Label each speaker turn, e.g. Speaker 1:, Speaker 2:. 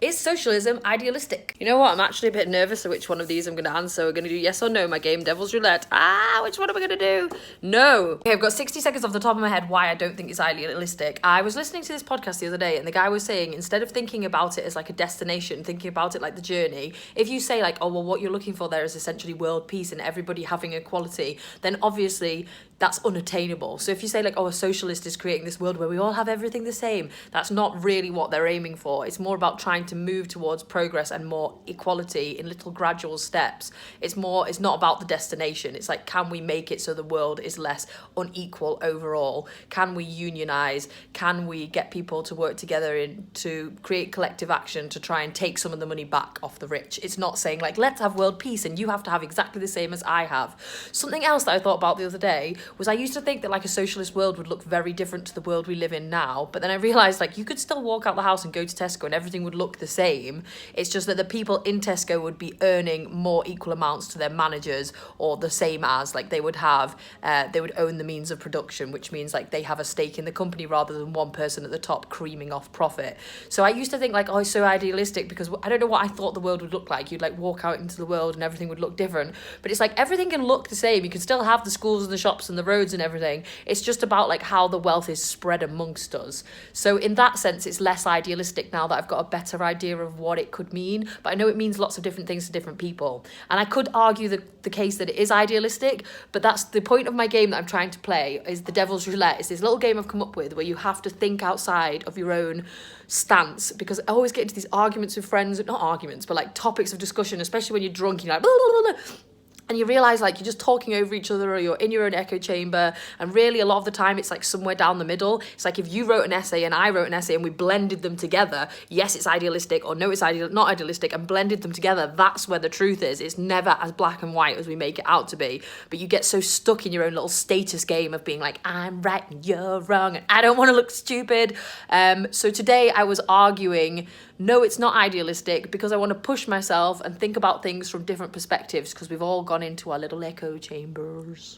Speaker 1: Is socialism idealistic? You know what? I'm actually a bit nervous of which one of these I'm going to answer. We're going to do yes or no, my game, Devil's Roulette. Which one am I going to do? No. Okay, I've got 60 seconds off the top of my head why I don't think it's idealistic. I was listening to this podcast the other day and the guy was saying, instead of thinking about it as like a destination, thinking about it like the journey, if you say like, oh, well, what you're looking for there is essentially world peace and everybody having equality, then obviously that's unattainable. So if you say like, oh, a socialist is creating this world where we all have everything the same, that's not really what they're aiming for. It's more about trying to move towards progress and more equality in little gradual steps. It's not about the destination. It's like, can we make it so the world is less unequal overall? Can we unionize? Can we get people to work together to create collective action to try and take some of the money back off the rich? It's not saying like, let's have world peace and you have to have exactly the same as I have. Something else that I thought about the other day was I used to think that like a socialist world would look very different to the world we live in now, but then I realised like you could still walk out the house and go to Tesco and everything would look the same. It's just that the people in Tesco would be earning more equal amounts to their managers, or the same as like they would own the means of production, which means like they have a stake in the company rather than one person at the top creaming off profit. So I used to think like, oh, it's so idealistic because I don't know what I thought the world would look like. You'd like walk out into the world and everything would look different, but it's like everything can look the same. You can still have the schools and the shops and the roads and everything. It's just about like how the wealth is spread amongst us. So in that sense, it's less idealistic now that I've got a better idea of what it could mean. But I know it means lots of different things to different people. And I could argue the case that it is idealistic, but that's the point of my game that I'm trying to play, is the Devil's Roulette. It's this little game I've come up with where you have to think outside of your own stance, because I always get into these arguments with friends, not arguments, but like topics of discussion, especially when you're drunk and you're like, blah, blah, blah, blah. And you realise like you're just talking over each other or you're in your own echo chamber, and really a lot of the time it's like somewhere down the middle. It's like if you wrote an essay and I wrote an essay and we blended them together, yes, it's idealistic, or no, it's not idealistic, and blended them together, that's where the truth is. It's never as black and white as we make it out to be. But you get so stuck in your own little status game of being like, I'm right and you're wrong and I don't want to look stupid. So today I was arguing, no, it's not idealistic, because I want to push myself and think about things from different perspectives, because we've all gone into our little echo chambers.